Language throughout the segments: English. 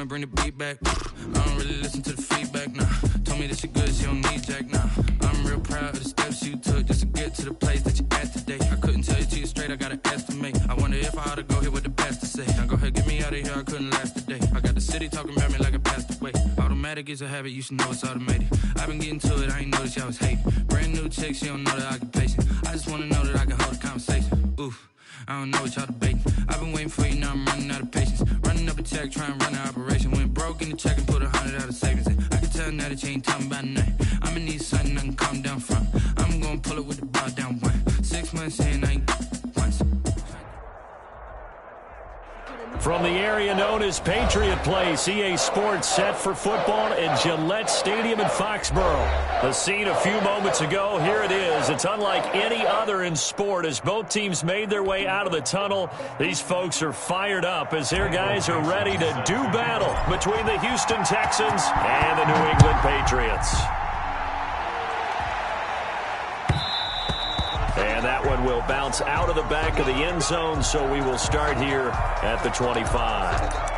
and bring the beat back. I don't really listen to the feedback, nah. Told me that she good, she don't need Jack, nah. I'm real proud of the steps you took just to get to the place that you at today. I couldn't tell you to you straight, I gotta estimate. I wonder if I ought to go here with the best to say. Now go ahead, get me out of here, I couldn't last today. I got the city talking about me like I passed away. Automatic is a habit, you should know it's automated. I've been getting to it, I ain't noticed y'all was hating. Brand new chick, she don't know the occupation. I just wanna know that I can hold a conversation. Oof, I don't know what y'all debating. I've been waiting for you, now I'm running out of patience. Running up a check, trying to run an operation. Went broke in the check and put 100 out of savings in. I can tell now that you ain't talking about nothing. I'ma need something I can calm down from. I'm gonna pull it with the bar down one. 6 months in, I ain't once. From the area known as Patriot Place, EA Sports set for football in Gillette Stadium in Foxborough. The scene a few moments ago, here it is. It's unlike any other in sport as both teams made their way out of the tunnel. These folks are fired up as their guys are ready to do battle between the Houston Texans and the New England Patriots. And that one will bounce out of the back of the end zone, so we will start here at the 25.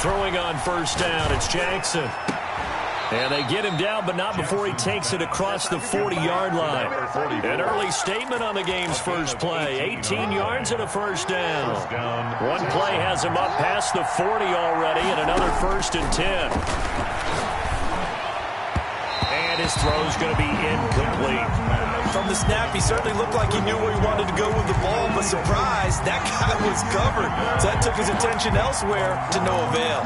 Throwing on first down, it's Jackson. And they get him down, but not before he takes it across the 40-yard line. An early statement on the game's first play. 18 yards and a first down. One play has him up past the 40 already, and another 1st and 10. And his throw's going to be incomplete. From the snap, he certainly looked like he knew where he wanted to go with the ball, but surprise, that guy was covered. So that took his attention elsewhere to no avail.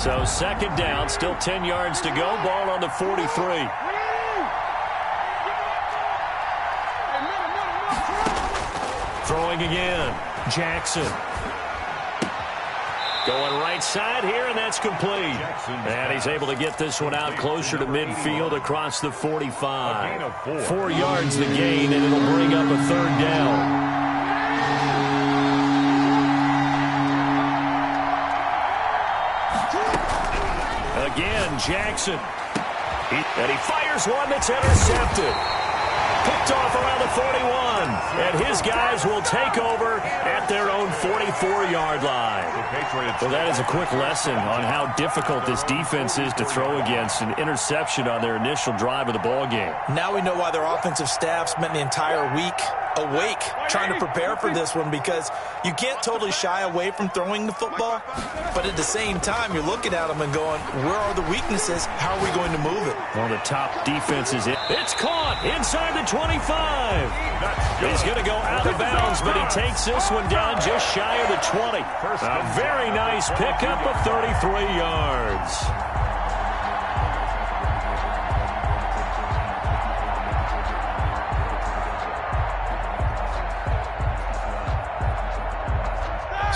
So second down, still 10 yards to go, ball on the 43. Throwing again, Jackson. Going right side here, and that's complete. And he's able to get this one out closer to midfield across the 45. 4 yards the gain, and it'll bring up a third down. Again, Jackson. And he fires one that's intercepted. Picked off around the 41. And his guys will take over at their own 44-yard line. Well, that is a quick lesson on how difficult this defense is to throw against. An interception on their initial drive of the ball game. Now we know why their offensive staff spent the entire week awake trying to prepare for this one, because you can't totally shy away from throwing the football, but at the same time you're looking at them and going, where are the weaknesses? How are we going to move it? One of the top defenses. It's caught inside the 25. He's going to go out of bounds, but he takes this one down just shy of the 20. A very nice pickup of 33 yards.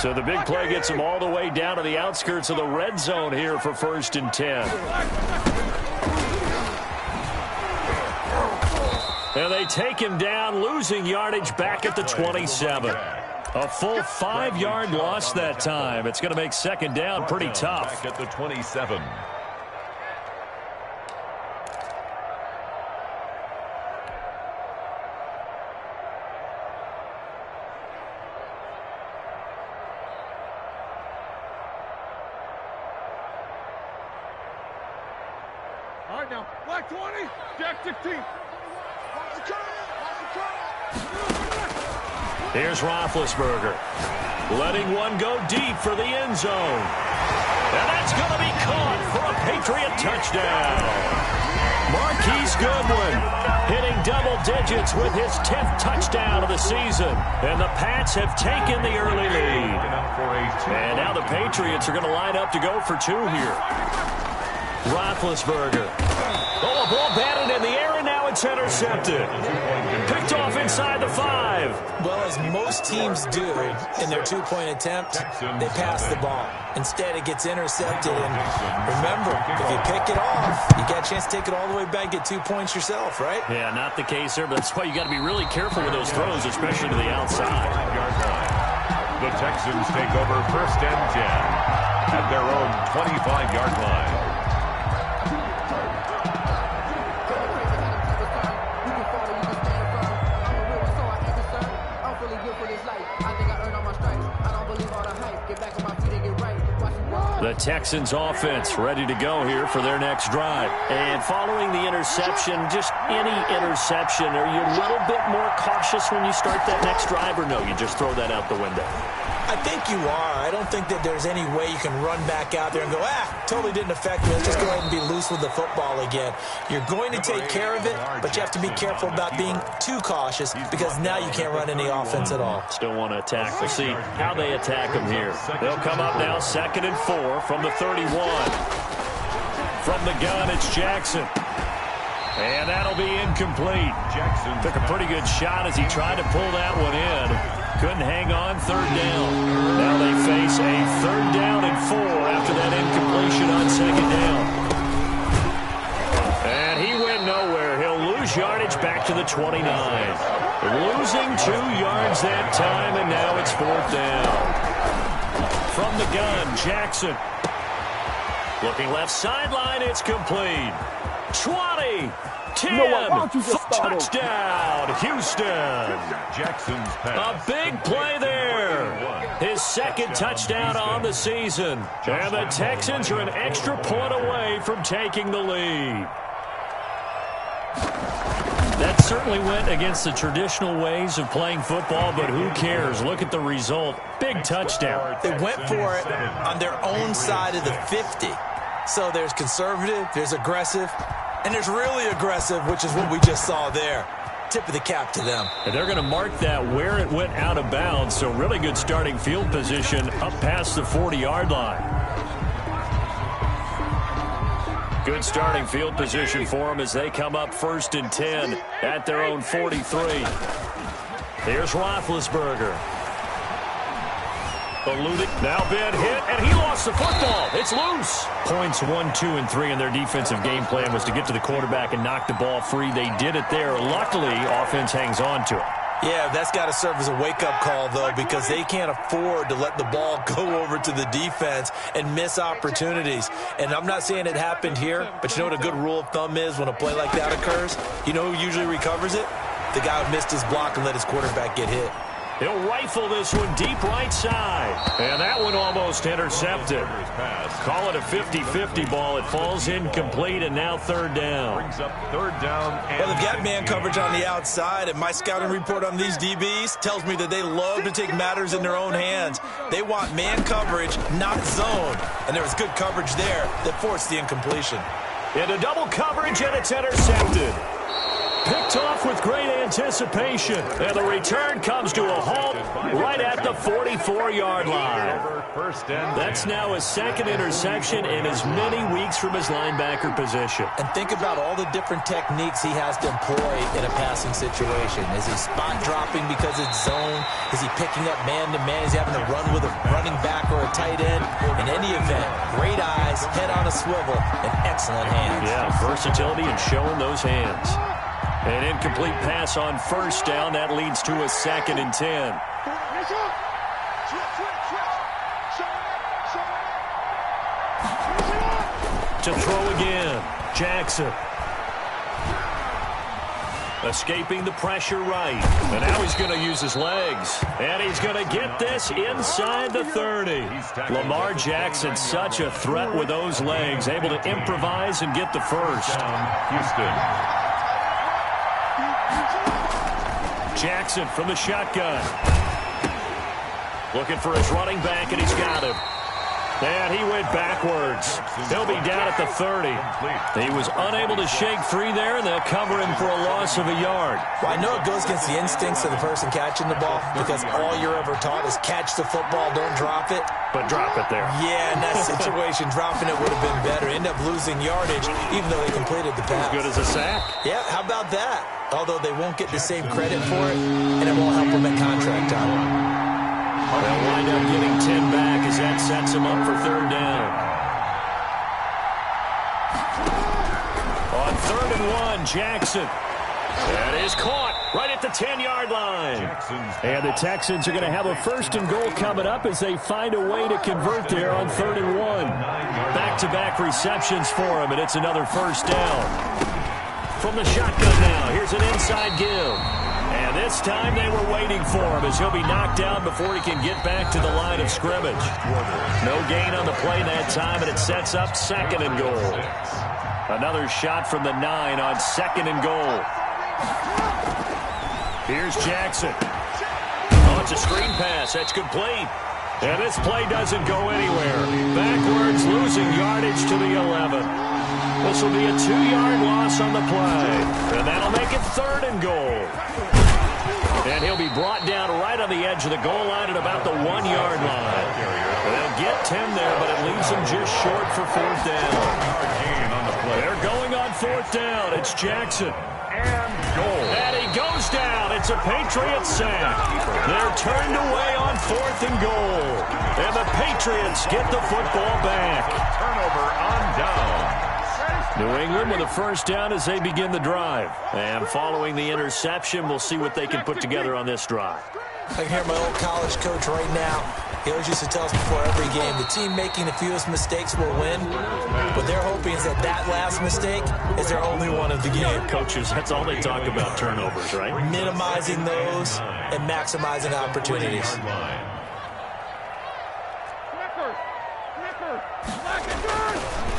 So the big play gets him all the way down to the outskirts of the red zone here for 1st and 10. And they take him down, losing yardage back at the 27. A full 5-yard loss that time. It's going to make second down pretty tough. Back at the 27. All right, now, black 20, Jack 16. Here's Roethlisberger, letting one go deep for the end zone. And that's going to be caught for a Patriot touchdown. Marquise Goodwin hitting double digits with his 10th touchdown of the season. And the Pats have taken the early lead. And now the Patriots are going to line up to go for 2 here. Roethlisberger. Oh, a ball batted in the air, and now it's it's intercepted. Picked off inside the 5. Well, as most teams do in their two-point attempt, they pass the ball. Instead, it gets intercepted. And remember, if you pick it off, you got a chance to take it all the way back, get 2 points yourself, right? Yeah, not the case there, but that's why you got to be really careful with those throws, especially to the outside. The Texans take over 1st and 10 at their own 25-yard line. The Texans offense ready to go here for their next drive. And following the interception, just any interception, are you a little bit more cautious when you start that next drive, or no, you just throw that out the window? I think you are. I don't think that there's any way you can run back out there and go, totally didn't affect me. Let's just go ahead and be loose with the football again. You're going to take care of it, but you have to be careful about being too cautious because now you can't run any offense at all. Still want to attack. We'll see how they attack them here. They'll come up now 2nd and 4 from the 31. From the gun, it's Jackson. And that'll be incomplete. Jackson took a pretty good shot as he tried to pull that one in. Couldn't hang on, 3rd down. Now they face a 3rd down and 4 after that incompletion on 2nd down. And he went nowhere. He'll lose yardage back to the 29. Losing 2 yards that time, and now it's 4th down. From the gun, Jackson. Looking left sideline, it's complete. 20, 10, touchdown, Houston. Jackson's A pass. big play there. His 2nd touchdown on the season. And the Texans are an extra point away from taking the lead. That certainly went against the traditional ways of playing football, but who cares? Look at the result. Big touchdown. They went for it on their own side of the 50. So there's conservative, there's aggressive, and there's really aggressive, which is what we just saw there. Tip of the cap to them. And they're going to mark that where it went out of bounds, so really good starting field position up past the 40-yard line. Good starting field position for them as they come up 1st and 10 at their own 43. Here's Roethlisberger. Eluding, now been hit, and he lost the football. It's loose. Points 1, 2, and 3 in their defensive game plan was to get to the quarterback and knock the ball free. They did it there. Luckily, offense hangs on to it. Yeah, that's got to serve as a wake-up call, though, because they can't afford to let the ball go over to the defense and miss opportunities. And I'm not saying it happened here, but you know what a good rule of thumb is when a play like that occurs? You know who usually recovers it? The guy who missed his block and let his quarterback get hit. He'll rifle this one deep right side. And that one almost intercepted. Call it a 50-50 ball. It falls incomplete, and now 3rd down. Well, they've got man coverage on the outside, and my scouting report on these DBs tells me that they love to take matters in their own hands. They want man coverage, not zone. And there was good coverage there that forced the incompletion. Into double coverage, and it's intercepted. Picked off with great anticipation, and the return comes to a halt right at the 44-yard line. That's now his 2nd interception in as many weeks from his linebacker position. And think about all the different techniques he has to employ in a passing situation. Is he spot dropping because it's zone? Is he picking up man-to-man? Is he having to run with a running back or a tight end? In any event, great eyes, head on a swivel, and excellent hands. Yeah, versatility and showing those hands. An incomplete pass on 1st down. That leads to a 2nd and 10. To throw again, Jackson. Escaping the pressure right. And now he's going to use his legs. And he's going to get this inside the 30. Lamar Jackson, such a threat with those legs. Able to improvise and get the first. Houston. Jackson from the shotgun. Looking for his running back, and he's got him. And he went backwards. He'll be down at the 30. He was unable to shake free there, and they'll cover him for a loss of a yard. Well, I know it goes against the instincts of the person catching the ball because all you're ever taught is catch the football, don't drop it. But drop it there. Yeah, in that situation, dropping it would have been better. End up losing yardage, even though they completed the pass. As good as a sack. Yeah, how about that? Although they won't get the same credit for it, and it won't help them at contract time. They'll wind up getting 10 back as that sets them up for third down. On 3rd and 1, Jackson. That is caught right at the 10-yard line. And the Texans are going to have a 1st and goal coming up as they find a way to convert there on 3rd and 1. Back-to-back receptions for him, and it's another 1st down. From the shotgun now, here's an inside give. And this time they were waiting for him as he'll be knocked down before he can get back to the line of scrimmage. No gain on the play that time, and it sets up 2nd and goal. Another shot from the 9 on 2nd and goal. Here's Jackson. Oh, it's a screen pass. That's complete. And this play doesn't go anywhere. Backwards, losing yardage to the 11. This will be a 2-yard loss on the play. And that'll make it 3rd and goal. And he'll be brought down right on the edge of the goal line at about the 1-yard line. They'll get 10 there, but it leaves them just short for 4th down. They're going on 4th down. It's Jackson. And goal. And he goes down. It's a Patriot sack. They're turned away on 4th and goal. And the Patriots get the football back. Turnover on down. New England with a 1st down as they begin the drive. And following the interception, we'll see what they can put together on this drive. I can hear my old college coach right now. He always used to tell us before every game, the team making the fewest mistakes will win. What they're hoping is that last mistake is their only one of the game. Coaches, that's all they talk about, turnovers, right? Minimizing those and maximizing opportunities.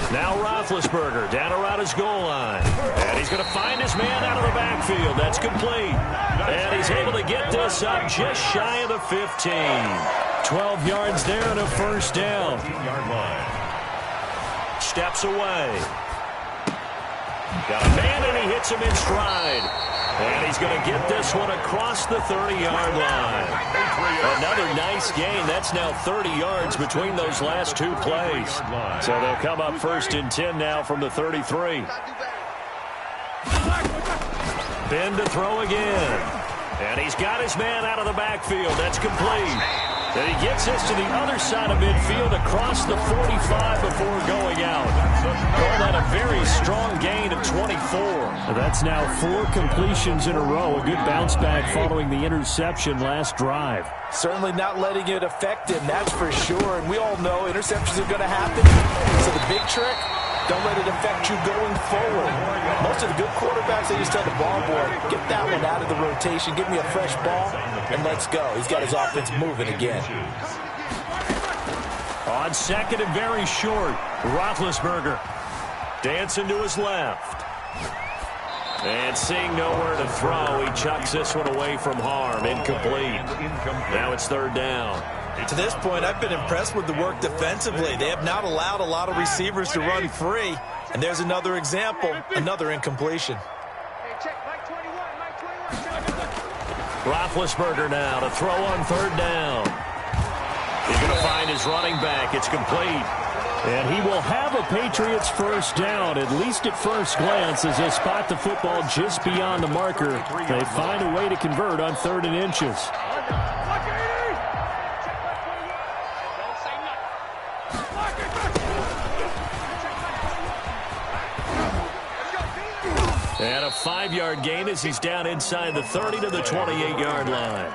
Now Roethlisberger down around his goal line. And he's going to find his man out of the backfield. That's complete. And he's able to get this up just shy of the 15. 12 yards there and a 1st down. Steps away. Got a man and he hits him in stride. And he's going to get this one across the 30-yard line. Another nice gain. That's now 30 yards between those last 2 plays. So they'll come up 1st and 10 now from the 33. Ben to throw again. And he's got his man out of the backfield. That's complete. And he gets this to the other side of midfield across the 45 before going out. Call that a very strong gain of 24. That's now 4 completions in a row. A good bounce back following the interception last drive. Certainly not letting it affect him, that's for sure. And we all know interceptions are going to happen. So the big trick, don't let it affect you going forward. Most of the good quarterbacks, they just tell the ball boy, get that one out of the rotation, give me a fresh ball, and let's go. He's got his offense moving again. On 2nd and very short, Roethlisberger dancing to his left. And seeing nowhere to throw, he chucks this one away from harm. Incomplete. Now it's 3rd down. To this point, I've been impressed with the work defensively. They have not allowed a lot of receivers to run free. And there's another example, another incompletion. Roethlisberger now to throw on 3rd down. He's going to find his running back. It's complete. And he will have a Patriots 1st down, at least at first glance, as they spot the football just beyond the marker. They find a way to convert on 3rd and inches. And a 5-yard gain as he's down inside the 30 to the 28-yard line.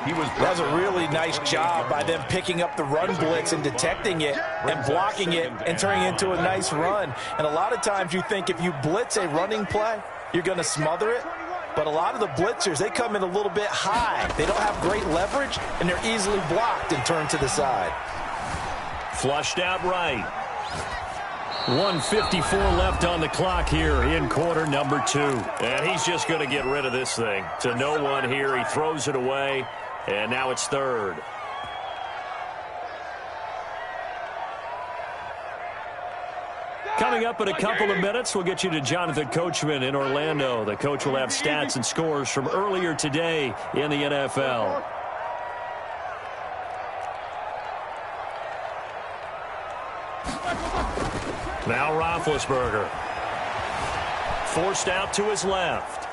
That was a really nice job by them picking up the run blitz and detecting it and blocking it and turning it into a nice run. And a lot of times you think if you blitz a running play, you're going to smother it. But a lot of the blitzers, they come in a little bit high. They don't have great leverage, and they're easily blocked and turned to the side. Flushed out right. 1:54 left on the clock here in quarter number 2. And he's just going to get rid of this thing. To no one here. He throws it away. And now it's 3rd. Coming up in a couple of minutes, we'll get you to Jonathan Coachman in Orlando. The coach will have stats and scores from earlier today in the NFL. Now Roethlisberger. Forced out to his left.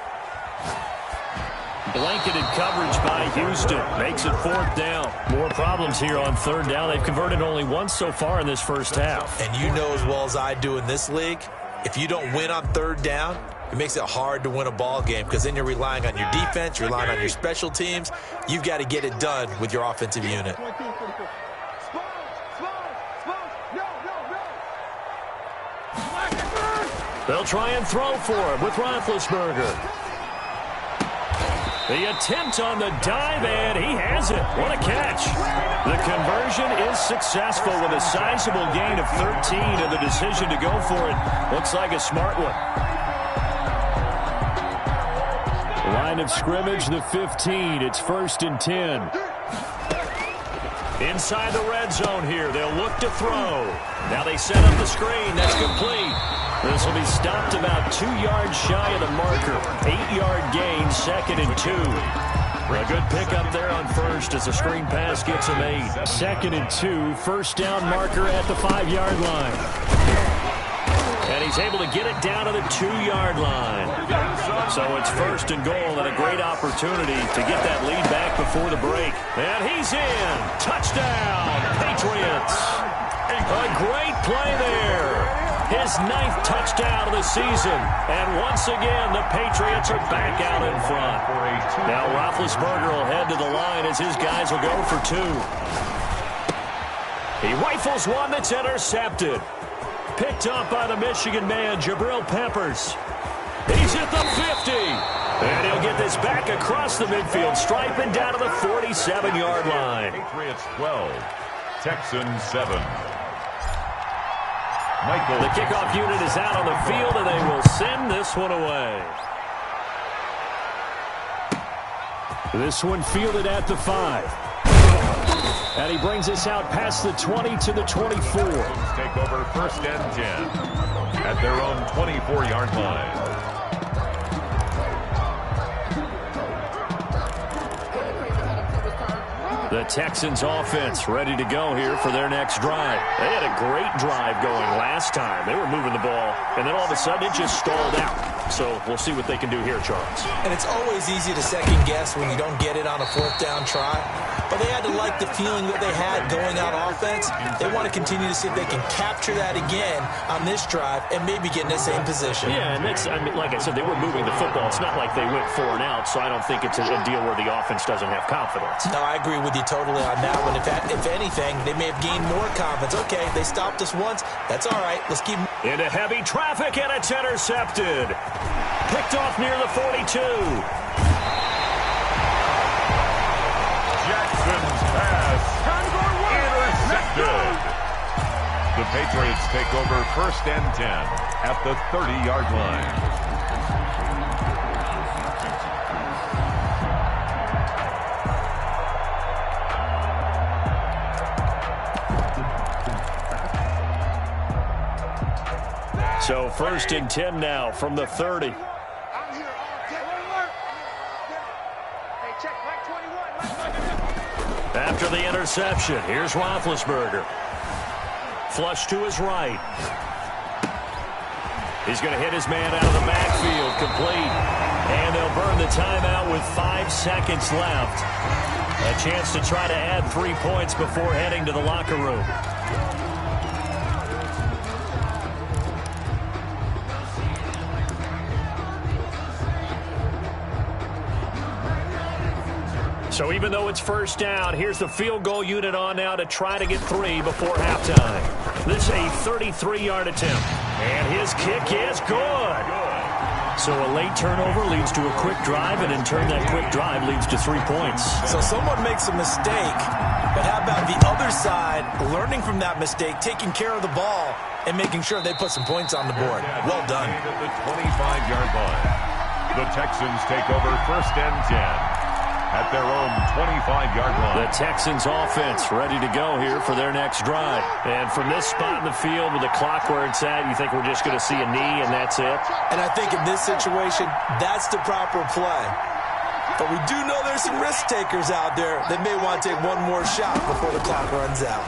Blanketed coverage by Houston. Makes it 4th down. More problems here on 3rd down. They've converted only once so far in this first half. And you know as well as I do in this league, if you don't win on 3rd down, it makes it hard to win a ball game because then you're relying on your defense, you're relying on your special teams. You've got to get it done with your offensive unit. They'll try and throw for him with Roethlisberger. The attempt on the dive, and he has it. What a catch. The conversion is successful with a sizable gain of 13, and the decision to go for it looks like a smart one. Line of scrimmage, the 15. It's 1st and 10. Inside the red zone here. They'll look to throw. Now they set up the screen. That's complete. This will be stopped about 2 yards shy of the marker. 8-yard gain, 2nd and 2. A good pickup there on first as the screen pass gets him 8. 2nd and 2, 1st down marker at the 5-yard line. And he's able to get it down to the 2-yard line. So it's 1st and goal and a great opportunity to get that lead back before the break. And he's in. Touchdown, Patriots. A great play there. His 9th touchdown of the season. And once again, the Patriots are back out in front. Now Roethlisberger will head to the line as his guys will go for 2. He rifles one that's intercepted. Picked up by the Michigan man, Jabril Peppers. He's at the 50. And he'll get this back across the midfield stripe and down to the 47-yard line. Patriots 12, Texans 7. The kickoff unit is out on the field, and they will send this one away. This one fielded at the 5. And he brings us out past the 20 to the 24. Take over 1st and 10 at their own 24-yard line. The Texans offense ready to go here for their next drive. They had a great drive going last time. They were moving the ball, and then all of a sudden it just stalled out. So we'll see what they can do here, Charles. And it's always easy to second guess when you don't get it on a 4th down try. But they had to like the feeling that they had going out offense. They want to continue to see if they can capture that again on this drive and maybe get in the same position. Yeah, and that's, I mean, like I said, they were moving the football. It's not like they went 4 and out, so I don't think it's a deal where the offense doesn't have confidence. No, I agree with you totally on that one. If anything, they may have gained more confidence. Okay, they stopped us once. That's all right. Let's keep into heavy traffic, and it's intercepted. Picked off near the 42. Jackson's pass intercepted. The Patriots take over 1st and 10 at the 30-yard line. So 1st and 10 now from the 30. After the interception, here's Roethlisberger. Flush to his right. He's going to hit his man out of the backfield, complete. And they'll burn the timeout with 5 seconds left. A chance to try to add 3 points before heading to the locker room. So even though it's 1st down, here's the field goal unit on now to try to get 3 before halftime. This is a 33-yard attempt. And his kick is good. So a late turnover leads to a quick drive, and in turn that quick drive leads to 3 points. So someone makes a mistake, but how about the other side learning from that mistake, taking care of the ball, and making sure they put some points on the board. Well done. At the 25-yard line. The Texans take over 1st and 10 at their own 25-yard line. The Texans offense ready to go here for their next drive. And from this spot in the field with the clock where it's at, you think we're just going to see a knee and that's it? And I think in this situation, that's the proper play. But we do know there's some risk takers out there that may want to take one more shot before the clock runs out.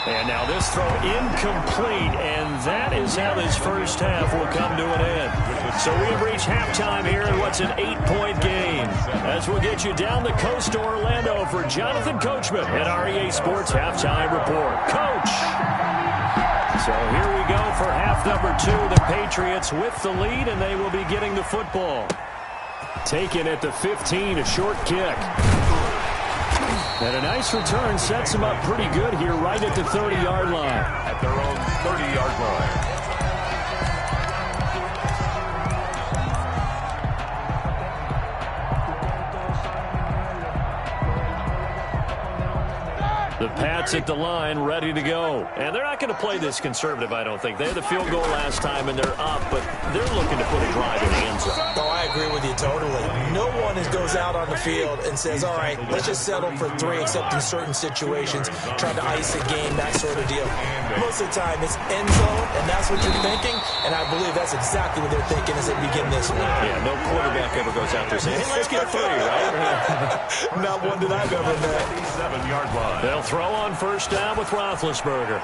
And now this throw incomplete, and that is how this first half will come to an end. So we have reached halftime here in what's an 8-point game. As we'll get you down the coast to Orlando for Jonathan Coachman at our EA Sports Halftime Report. Coach! So here we go for half number 2. The Patriots with the lead, and they will be getting the football. Taken at the 15, a short kick. And a nice return sets them up pretty good here right at the 30-yard line. At their own 30-yard line. The Pats at the line, ready to go. And they're not going to play this conservative, I don't think. They had the field goal last time, and they're up, but they're looking to put a drive in the end zone. Oh, I agree with you totally. No one goes out on the field and says, all right, let's just settle for 3, except in certain situations, trying to ice a game, that sort of deal. Most of the time, it's end zone, and that's what you're thinking, and I believe that's exactly what they're thinking as they begin this one. Yeah, no quarterback ever goes out there saying, hey, let's get 3, right? Not one that I've ever met. 7-yard line. They'll throw on first down with Roethlisberger.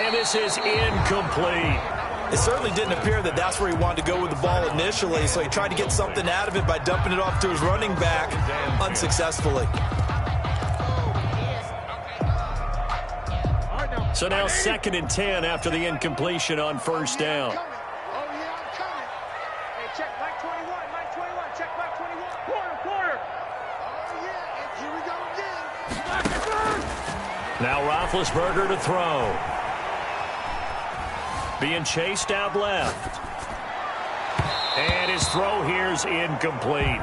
And this is incomplete. It certainly didn't appear that that's where he wanted to go with the ball initially, so he tried to get something out of it by dumping it off to his running back unsuccessfully. So now 2nd and 10 after the incompletion on first down. Now Roethlisberger to throw. Being chased out left. And his throw here's incomplete.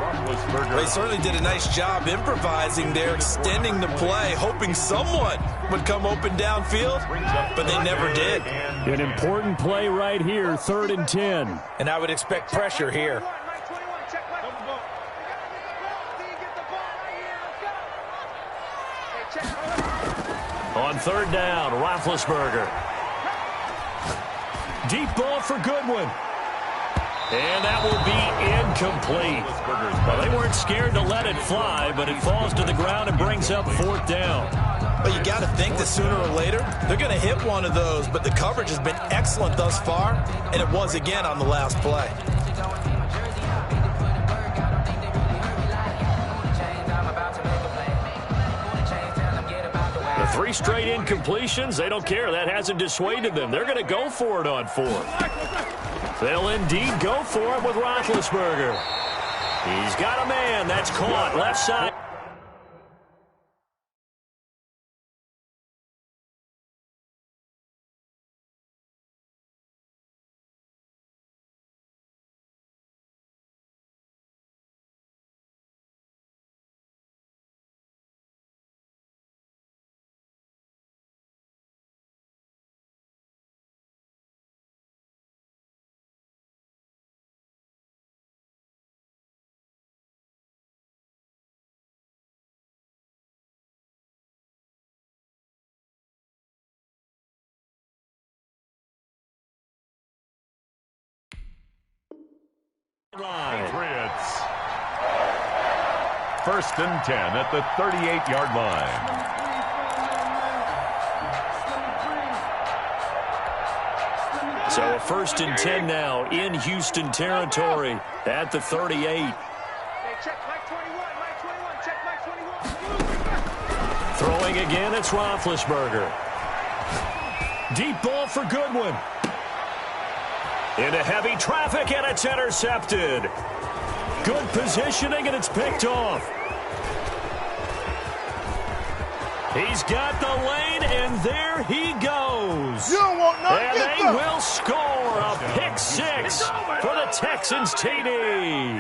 They certainly did a nice job improvising there, extending the play, hoping someone would come open downfield, but they never did. An important play right here, 3rd and 10. And I would expect pressure here. On 3rd down, Roethlisberger. Deep ball for Goodwin. And that will be incomplete. Well, they weren't scared to let it fly, but it falls to the ground and brings up 4th down. But you got to think that sooner or later, they're going to hit one of those, but the coverage has been excellent thus far, and it was again on the last play. The 3 straight incompletions, they don't care. That hasn't dissuaded them. They're going to go for it on 4th. They'll indeed go for it with Roethlisberger. He's got a man. That's caught. Left side. Patriots. 1st and 10 at the 38-yard line. So a 1st and 10 now in Houston territory at the 38. Throwing again, it's Roethlisberger. Deep ball for Goodwin. Into heavy traffic, and it's intercepted. Good positioning, and it's picked off. He's got the lane, and there he goes. You don't want nothing. And they will score a pick 6 for the Texans TD.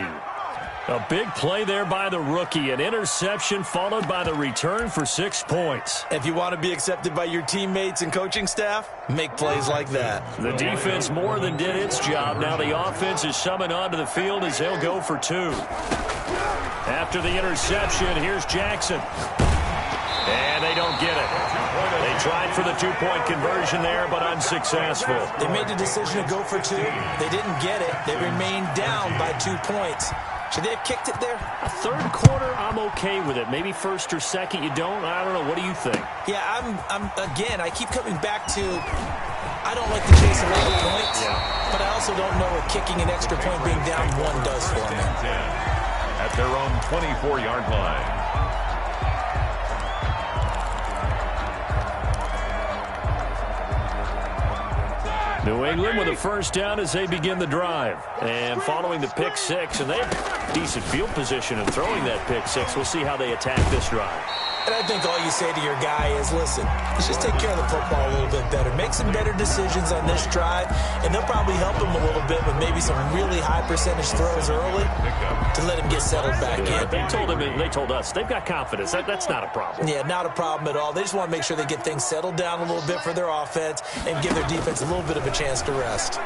A big play there by the rookie. An interception followed by the return for 6 points. If you want to be accepted by your teammates and coaching staff, make plays like that. The defense more than did its job. Now the offense is summoned onto the field as they'll go for 2. After the interception, here's Jackson. And they don't get it. They tried for the 2-point conversion there, but unsuccessful. They made the decision to go for 2. They didn't get it. They remained down by 2 points. Should they have kicked it there? A third quarter, I'm okay with it. Maybe first or second, you don't. I don't know. What do you think? Yeah, again, I keep coming back to, I don't like to chase a lot of points, but I also don't know what kicking an extra point being down 1 does for me. At their own 24-yard line. New England with a first down as they begin the drive. And following the pick 6, and they have decent field position in throwing that pick 6. We'll see how they attack this drive. And I think all you say to your guy is, listen, let's just take care of the football a little bit better. Make some better decisions on this drive, and they'll probably help him a little bit with maybe some really high percentage throws early to let him get settled back in. They told us they've got confidence. That's not a problem. Yeah, not a problem at all. They just want to make sure they get things settled down a little bit for their offense and give their defense a little bit of a chance to rest.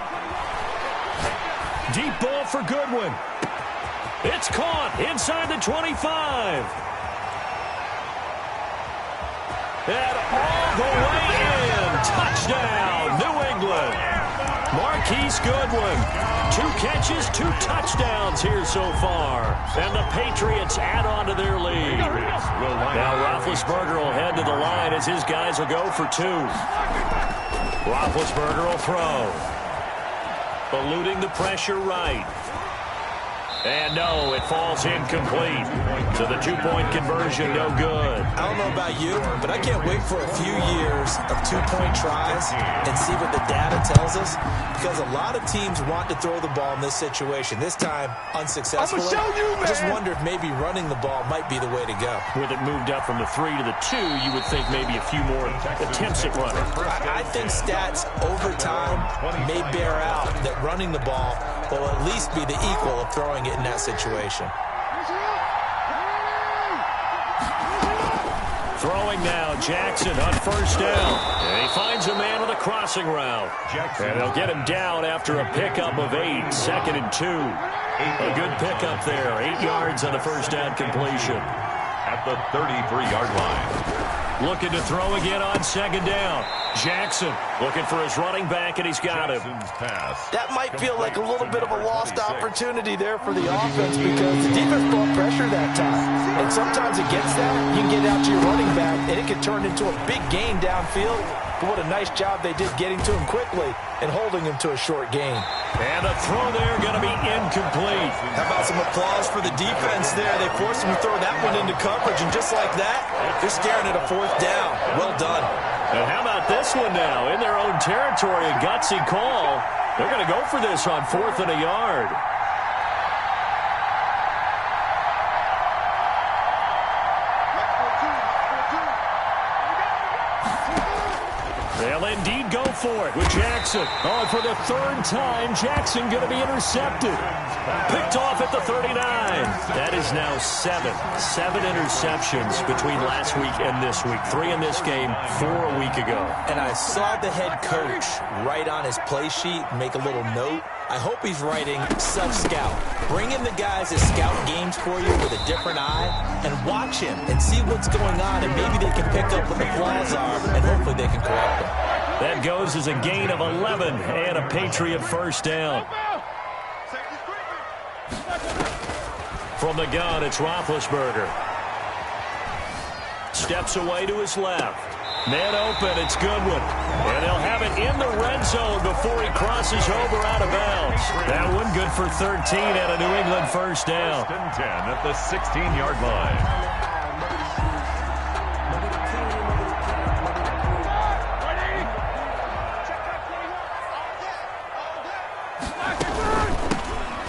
Deep ball for Goodwin. It's caught inside the 25. And all the way in. Touchdown, New England. Marquise Goodwin. 2 catches, 2 touchdowns here so far. And the Patriots add on to their lead. Now Roethlisberger will head to the line as his guys will go for 2. Roethlisberger will throw. Eluding the pressure right. And no, it falls incomplete. So the 2-point conversion, no good. I don't know about you, but I can't wait for a few years of 2-point tries and see what the data tells us, because a lot of teams want to throw the ball in this situation. This time, unsuccessfully. I just wonder if maybe running the ball might be the way to go. With it moved up from the 3 to the 2, you would think maybe a few more attempts at running. I think stats over time may bear out that running the ball will at least be the equal of throwing it in that situation. Throwing now, Jackson on first down. And he finds a man with a crossing route. And they'll get him down after a pickup of 8, 2nd and 2. A good pickup there, 8 yards on the first down completion. At the 33-yard line. Looking to throw again on 2nd down. Jackson looking for his running back, and he's got him. That might feel like a little bit of a lost opportunity there for the offense, because the defense brought pressure that time. And sometimes against that, you can get out to your running back, and it can turn into a big gain downfield. But what a nice job they did getting to him quickly and holding him to a short gain. And a throw there going to be incomplete. How about some applause for the defense there? They forced him to throw that one into coverage, and just like that, they're staring at a 4th down. Well done. And how about this one now? In their own territory, a gutsy call. They're going to go for this on 4th and a yard. They'll indeed go for it with Jackson. Oh, for the 3rd time, Jackson going to be intercepted. Picked off at the 39. That is now 7 interceptions between last week and this week. 3 in this game, 4 a week ago. And I saw the head coach write on his play sheet, make a little note. I hope he's writing self-scout. Bring in the guys that scout games for you with a different eye and watch him and see what's going on, and maybe they can pick up what the flaws are, and hopefully they can correct them. That goes as a gain of 11 and a Patriot first down. From the gun, it's Roethlisberger. Steps away to his left. Man open, it's Goodwin. And they'll have it in the red zone before he crosses over out of bounds. That one good for 13 and a New England first down. 10 at the 16-yard line.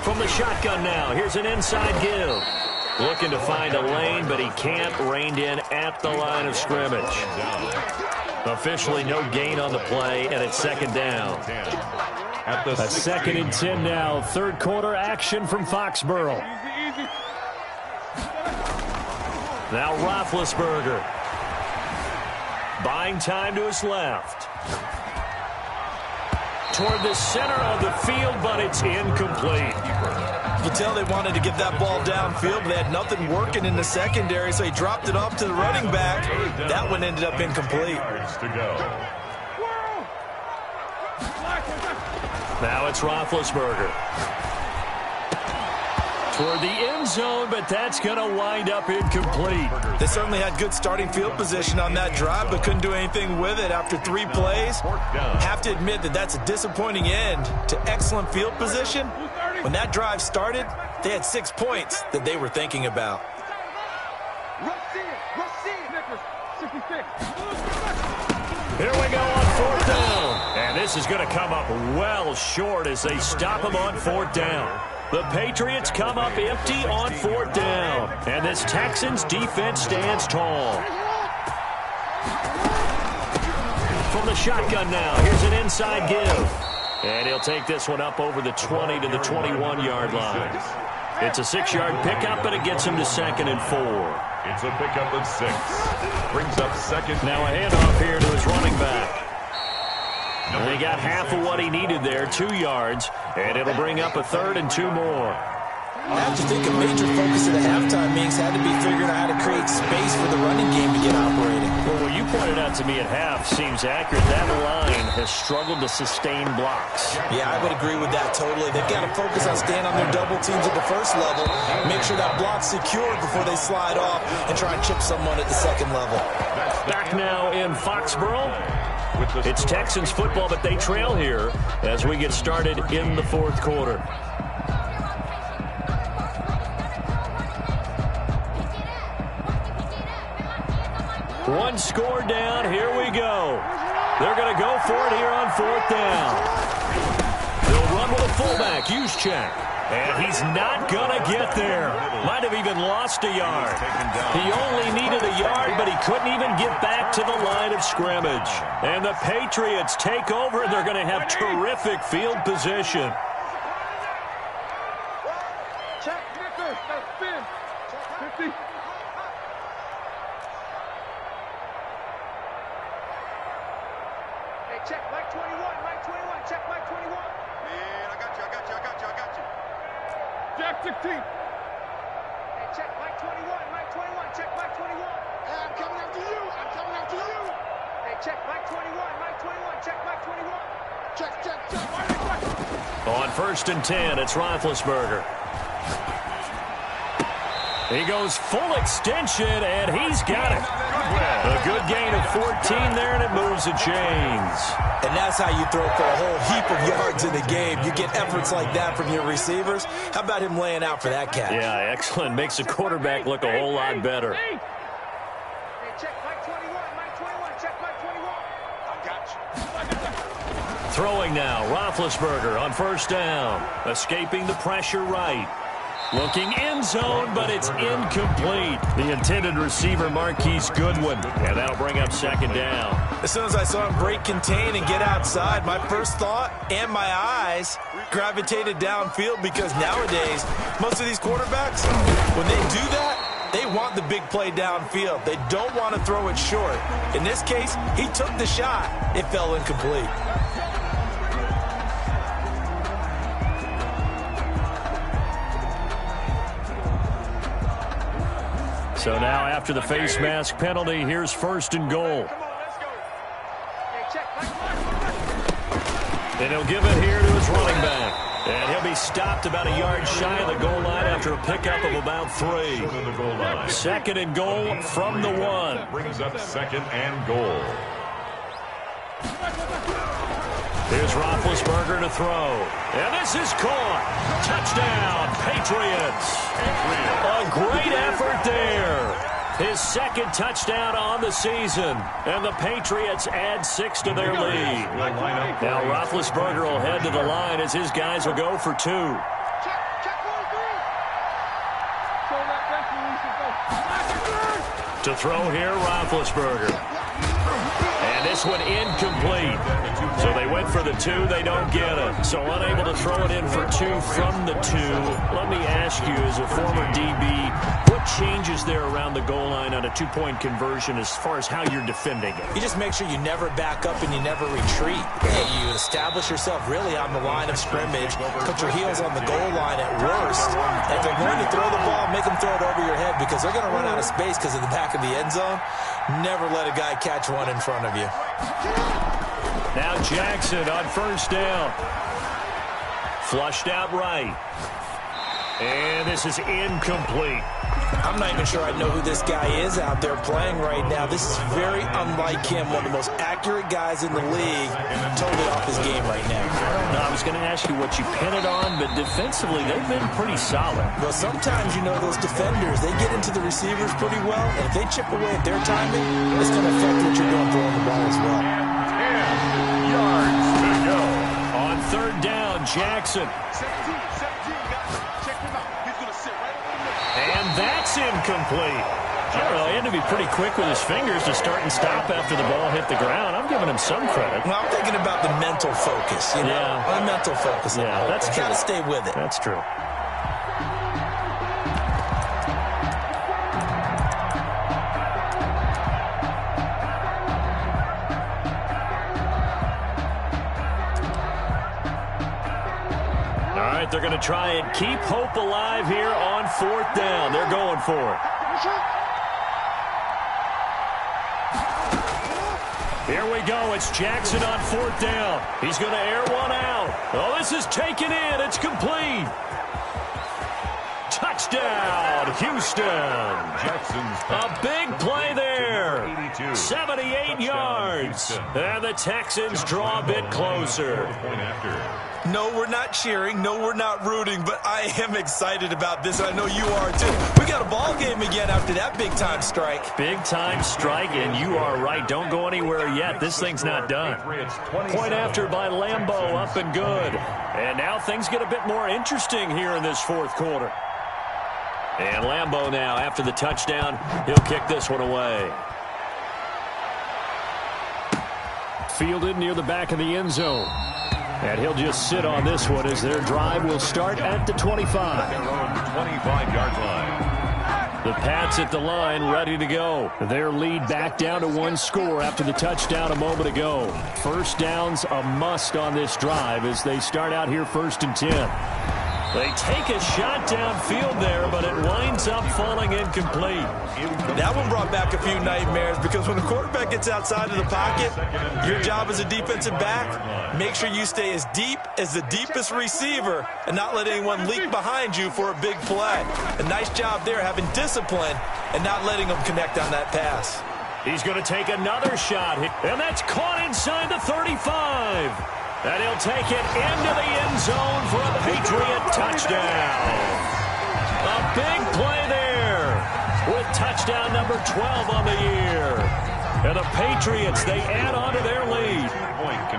From the shotgun now, here's an inside give. Looking to find a lane, but he can't. Reined in at the line of scrimmage. Officially no gain on the play, and it's 2nd down. A 2nd and 10 now. 3rd quarter action from Foxborough. Now Roethlisberger. Buying time to his left. Toward the center of the field, but it's incomplete. You can tell they wanted to get that ball downfield, but they had nothing working in the secondary, so he dropped it off to the running back. That one ended up incomplete. Now it's Roethlisberger. Toward the end zone, but that's going to wind up incomplete. They certainly had good starting field position on that drive, but couldn't do anything with it after 3 plays. Have to admit that that's a disappointing end to excellent field position. When that drive started, they had 6 points that they were thinking about. Here we go on 4th down. And this is going to come up well short as they stop him on 4th down. The Patriots come up empty on 4th down. And this Texans defense stands tall. From the shotgun now, here's an inside give. And he'll take this one up over the 20 to the 21-yard line. It's a 6-yard pickup, and it gets him to 2nd and 4. It's a pickup of 6. Brings up 2nd. Now a handoff here to his running back. And he got half of what he needed there, 2 yards, and it'll bring up a 3rd and 2 more. I have to think a major focus of the halftime meetings had to be figuring out how to create space for the running game to get operating. Well, what you pointed out to me at half seems accurate. That line has struggled to sustain blocks. Yeah, I would agree with that totally. They've got to focus on staying on their double teams at the first level, make sure that block's secure before they slide off and try and chip someone at the second level. Back now in Foxborough. It's Texans football, but they trail here as we get started in the 4th quarter. One score down. Here we go. They're going to go for it here on 4th down. They'll run with a fullback. Juszczyk. And he's not going to get there. Might have even lost a yard. He only needed a yard, but he couldn't even get back to the line of scrimmage. And the Patriots take over, and they're going to have terrific field position. Check, Nicker. That's spin. 50. Hey, check, Mike 21. Mike 21. Check, Mike 21. Man, I got you. Jack 16. Hey, check, Mike 21. Mike 21. Check, Mike 21. Hey, I'm coming after you. Hey, check, Mike 21. Mike 21. Check, Mike 21. Check. On 1st and 10, it's Roethlisberger. He goes full extension, and he's got it. A good gain of 14 there, and it moves the chains. And that's how you throw for a whole heap of yards in the game. You get efforts like that from your receivers. How about him laying out for that catch? Yeah, excellent. Makes the quarterback look a whole lot better. Hey, check, Mike 21. Mike 21. Check, Mike 21. I got you. Throwing now, Roethlisberger on 1st down. Escaping the pressure right. Looking end zone, but it's incomplete. The intended receiver, Marquise Goodwin. And that'll bring up 2nd down. As soon as I saw him break contain and get outside, my first thought and my eyes gravitated downfield, because nowadays, most of these quarterbacks, when they do that, they want the big play downfield. They don't want to throw it short. In this case, he took the shot. It fell incomplete. So now after the face mask penalty, here's 1st and goal. And he'll give it here to his running back. And he'll be stopped about a yard shy of the goal line after a pickup of about 3. 2nd and goal from the 1. Brings up 2nd and goal. Here's Roethlisberger to throw. And this is caught. Touchdown, Patriots. A great effort there. His 2nd touchdown on the season. And the Patriots add 6 to their lead. Now Roethlisberger will head to the line as his guys will go for 2. To throw here, Roethlisberger. And this one incomplete. So they went for the 2. They don't get it. So unable to throw it in for 2 from the 2. Let me ask you, as a former DB, what changes there around the goal line on a 2-point conversion as far as how you're defending it? You just make sure you never back up and you never retreat. You establish yourself really on the line of scrimmage, put your heels on the goal line at worst. If they're going to throw the ball, make them throw it over your head because they're going to run out of space because of the back of the end zone. Never let a guy catch one in front of you. Now Jackson on first down. Flushed out right. And this is incomplete. I'm not even sure I know who this guy is out there playing right now. This is very unlike him, one of the most accurate guys in the league. Totally off his game right now. No, I was going to ask you what you pin it on, but defensively they've been pretty solid. Well, sometimes, those defenders, they get into the receivers pretty well, and if they chip away at their timing, it's going to affect what you're doing throwing the ball as well. 10 yards to go. On third down, Jackson. 17, check him out. He's going to sit right over the middle. And that's incomplete. I don't know, he had to be pretty quick with his fingers to start and stop after the ball hit the ground. I'm giving him some credit. Well, I'm thinking about the mental focus, Yeah. The mental focus. Yeah, that's true. Got to stay with it. That's true. All right, they're going to try and keep hope alive here on fourth down. They're going for it. Here we go. It's Jackson on fourth down. He's going to air one out. Oh, this is taken in. It's complete. Touchdown, Houston. Jackson's A big play there. 82. 78 yards. And the Texans draw a bit closer. Point after. No, we're not cheering. No, we're not rooting. But I am excited about this. I know you are, too. We got a ball game again after that big-time strike. Big-time strike, and you are right. Don't go anywhere yet. This thing's not done. Point after by Lambeau, up and good. And now things get a bit more interesting here in this fourth quarter. And Lambeau now, after the touchdown, he'll kick this one away. Fielded near the back of the end zone. And he'll just sit on this one as their drive will start at the 25. Their own 25-yard line. The Pats at the line, ready to go. Their lead back down to 1 score after the touchdown a moment ago. First down's a must on this drive as they start out here 1st and 10. They take a shot downfield there, but it winds up falling incomplete. That one brought back a few nightmares because when the quarterback gets outside of the pocket, your job as a defensive back, make sure you stay as deep as the deepest receiver and not let anyone leak behind you for a big play. A nice job there having discipline and not letting them connect on that pass. He's going to take another shot, and that's caught inside the 35. And he'll take it into the end zone for a Patriot touchdown. A big play there with touchdown number 12 on the year. And the Patriots, they add on to their lead.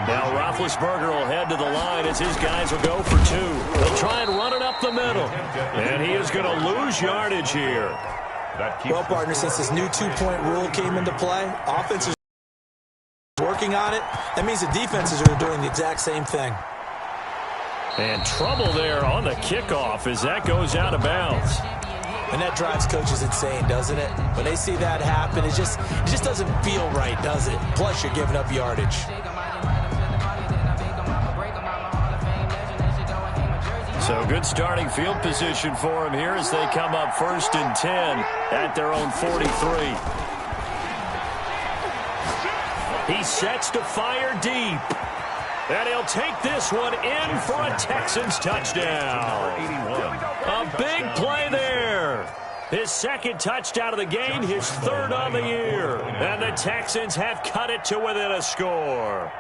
Now Roethlisberger will head to the line as his guys will go for 2. They'll try and run it up the middle. And he is going to lose yardage here. Well, partner, since this new 2-point rule came into play, offenses working on it. That means the defenses are doing the exact same thing. And trouble there on the kickoff as that goes out of bounds. And that drives coaches insane, doesn't it? When they see that happen, it just doesn't feel right, does it? Plus, you're giving up yardage. So good starting field position for him here as they come up 1st and 10 at their own 43. He sets to fire deep. And he'll take this one in for a Texans touchdown. A big play there. His 2nd touchdown of the game, his 3rd on the year. And the Texans have cut it to within a score.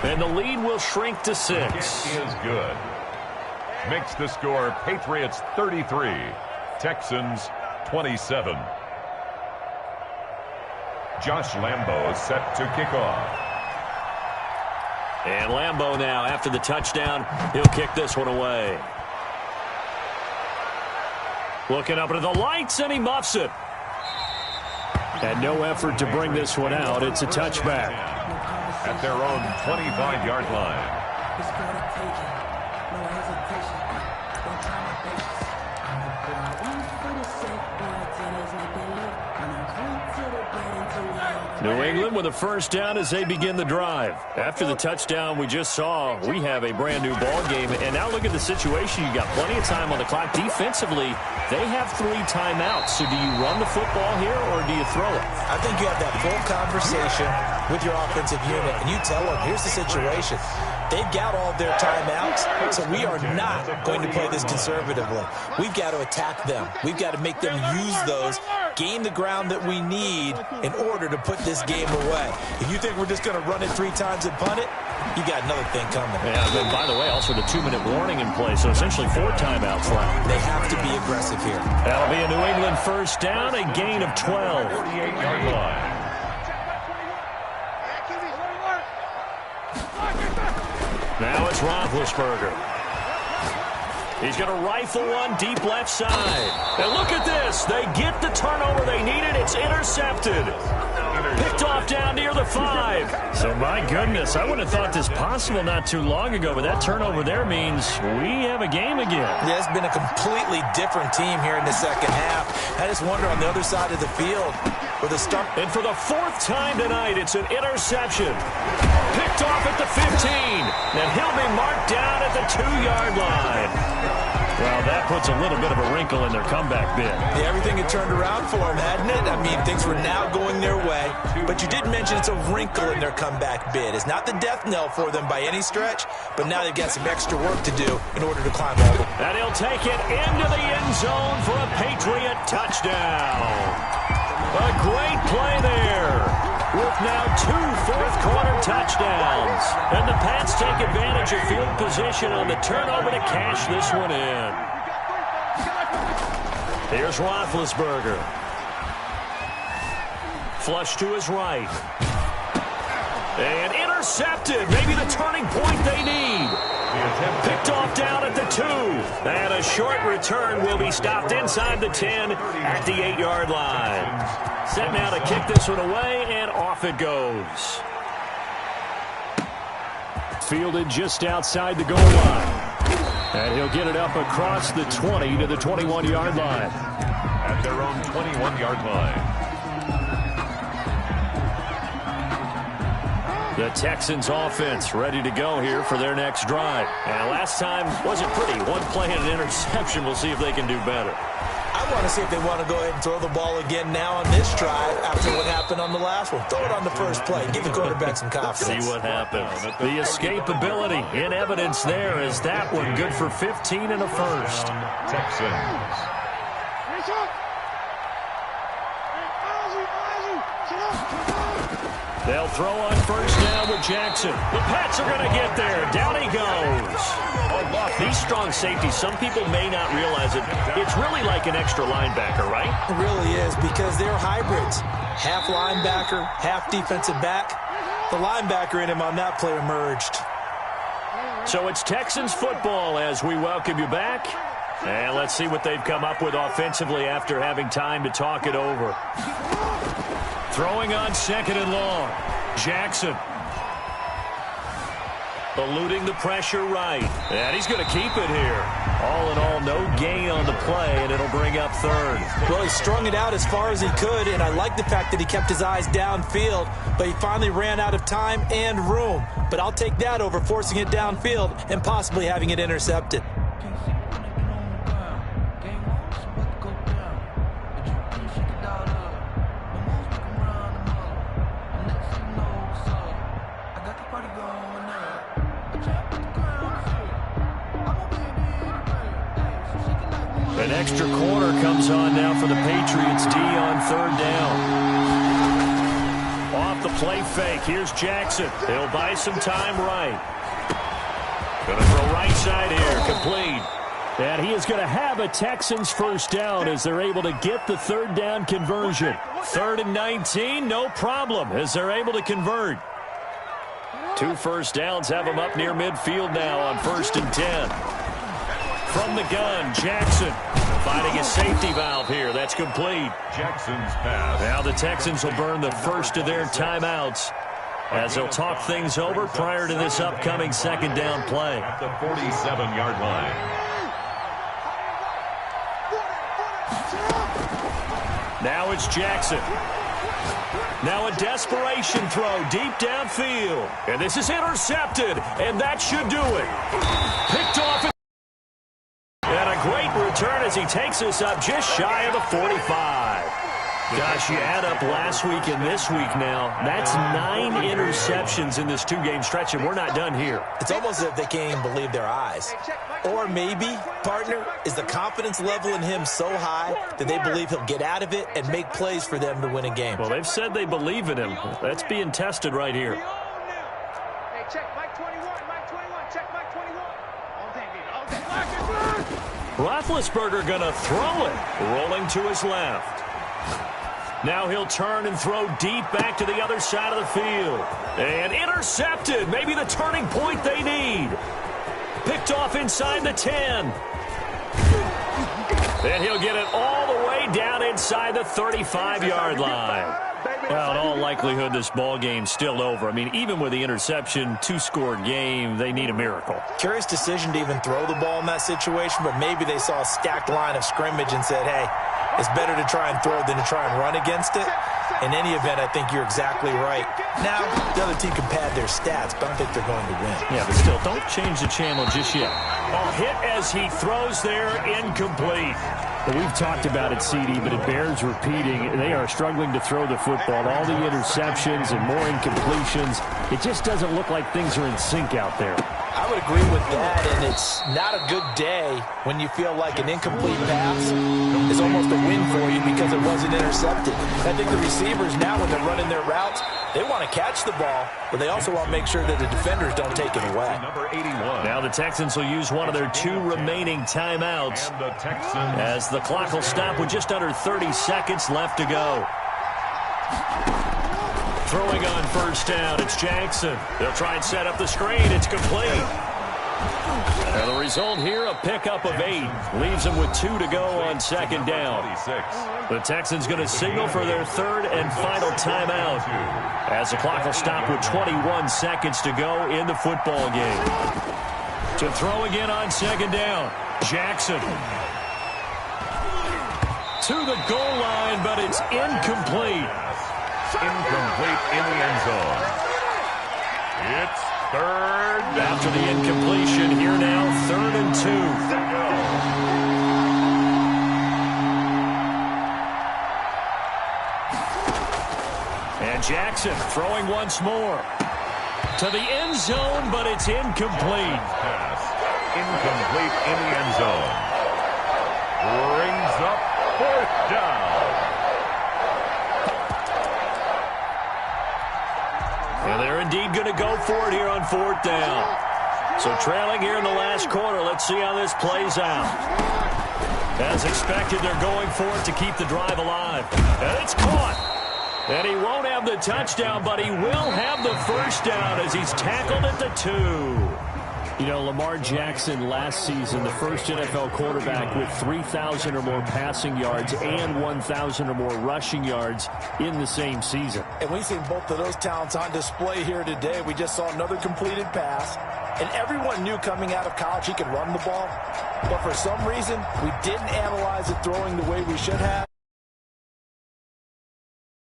And the lead will shrink to 6. It is good. Makes the score Patriots 33, Texans 27. Josh Lambeau is set to kick off. And Lambeau now, after the touchdown, he'll kick this one away. Looking up into the lights, and he muffs it. And no effort to bring this one out. It's a touchback. At their own 25-yard line. New England with a first down as they begin the drive. After the touchdown we just saw, we have a brand new ball game. And now look at the situation. You got plenty of time on the clock. Defensively, they have 3 timeouts. So do you run the football here or do you throw it? I think you have that full conversation with your offensive unit, and you tell them, here's the situation. They've got all their timeouts, so we are not going to play this conservatively. We've got to attack them. We've got to make them use those, gain the ground that we need in order to put this game away. If you think we're just going to run it 3 times and punt it, you got another thing coming. Yeah, and then, by the way, also the 2-minute warning in play, so essentially 4 timeouts left. They have to be aggressive here. That'll be a New England first down, a gain of 12. 48-yard line. Now it's Roethlisberger. He's going to rifle one deep left side. And look at this. They get the turnover they needed. It's intercepted. Picked off down near the 5. So, my goodness, I would have thought this possible not too long ago, but that turnover there means we have a game again. Yeah, it's been a completely different team here in the second half. I just wonder on the other side of the field where the start. And for the 4th time tonight, it's an interception. Picked off at the 15. And he'll be marked down at the 2-yard line. Well, that puts a little bit of a wrinkle in their comeback bid. Yeah, everything had turned around for them, hadn't it? I mean, things were now going their way. But you did mention it's a wrinkle in their comeback bid. It's not the death knell for them by any stretch, but now they've got some extra work to do in order to climb all the way. And he'll take it into the end zone for a Patriot touchdown. A great play there. With now 2 fourth-quarter touchdowns. And the Pats take advantage of field position on the turnover to cash this one in. Here's Roethlisberger. Flush to his right. And intercepted. Maybe the turning point they need. Picked off down at the 2. And a short return will be stopped inside the 10 at the 8-yard line. Set now to kick this one away, and off it goes. Fielded just outside the goal line. And he'll get it up across the 20 to the 21-yard line. At their own 21-yard line. The Texans offense ready to go here for their next drive. And last time wasn't pretty. 1 play and an interception. We'll see if they can do better. I want to see if they want to go ahead and throw the ball again now on this drive after what happened on the last one. Throw it on the first play. Give the quarterback some confidence. See what happens. The escapability in evidence there is that one good for 15 and a first. Texans. They'll throw on first down with Jackson. The Pats are going to get there. Down he goes. These strong safeties, some people may not realize it. It's really like an extra linebacker, right? It really is because they're hybrids. Half linebacker, half defensive back. The linebacker in him on that play emerged. So it's Texans football as we welcome you back. And let's see what they've come up with offensively after having time to talk it over. Throwing on 2nd and long. Jackson. Eluding the pressure right. And he's going to keep it here. All in all, no gain on the play, and it'll bring up 3rd. Well, he strung it out as far as he could, and I like the fact that he kept his eyes downfield, but he finally ran out of time and room. But I'll take that over forcing it downfield and possibly having it intercepted. An extra corner comes on now for the Patriots D on 3rd down. Off the play fake. Here's Jackson. He'll buy some time right. Going to throw right side here. Complete. And he is going to have a Texans first down as they're able to get the 3rd down conversion. 3rd and 19, no problem as they're able to convert. 2 first downs have them up near midfield now on 1st and 10. From the gun, Jackson finding a safety valve here. That's complete. Jackson's pass. Now the Texans will burn the first of their timeouts as they'll talk things over prior to this upcoming second down play. At the 47-yard line. Now it's Jackson. Now a desperation throw deep downfield. And this is intercepted, and that should do it. Picked off. And a great return as he takes us up just shy of the 45. Gosh, you add up last week and this week now. That's 9 interceptions in this two-game stretch, and we're not done here. It's almost as if they can't even believe their eyes. Or maybe, partner, is the confidence level in him so high that they believe he'll get out of it and make plays for them to win a game. Well, they've said they believe in him. That's being tested right here. Hey, check Mike 21, Mike 21, check Mike 21. Roethlisberger going to throw it, rolling to his left. Now he'll turn and throw deep back to the other side of the field. And intercepted. Maybe the turning point they need. Picked off inside the 10. And he'll get it all the way down inside the 35-yard line. Well, in all likelihood, this ball game's still over. I mean, even with the interception, 2-score game, they need a miracle. Curious decision to even throw the ball in that situation, but maybe they saw a stacked line of scrimmage and said, hey, it's better to try and throw than to try and run against it. In any event, I think you're exactly right. Now, the other team can pad their stats, but I don't think they're going to win. Yeah, but still, don't change the channel just yet. A hit as he throws there, incomplete. Well, we've talked about it, CD, but it bears repeating. They are struggling to throw the football. All the interceptions and more incompletions. It just doesn't look like things are in sync out there. I would agree with that, and it's not a good day when you feel like an incomplete pass is almost a win for you because it wasn't intercepted. I think the receivers now, when they're running their routes, they want to catch the ball, but they also want to make sure that the defenders don't take it away. Number 81. Now the Texans will use one of their 2 remaining timeouts And the Texans. as the clock will stop with just under 30 seconds left to go. Throwing on first down, it's Jackson. They'll try and set up the screen. It's complete. And the result here, a pickup of 8. Leaves them with 2 to go on second down. 46. The Texans going to signal for their 3rd and final timeout as the clock will stop with 21 seconds to go in the football game. To throw again on second down, Jackson. To the goal line, but it's incomplete. Incomplete in the end zone. It's 3rd down. After the incompletion, here now, 3rd and 2. And Jackson throwing once more. To the end zone, but it's incomplete. Pass. Incomplete in the end zone. Brings up 4th down. And they're indeed going to go for it here on 4th down. So trailing here in the last quarter. Let's see how this plays out. As expected, they're going for it to keep the drive alive. And it's caught. And he won't have the touchdown, but he will have the first down as he's tackled at the 2. You know, Lamar Jackson last season, the first NFL quarterback with 3,000 or more passing yards and 1,000 or more rushing yards in the same season. And we've seen both of those talents on display here today. We just saw another completed pass. And everyone knew coming out of college he could run the ball. But for some reason, we didn't analyze it throwing the way we should have.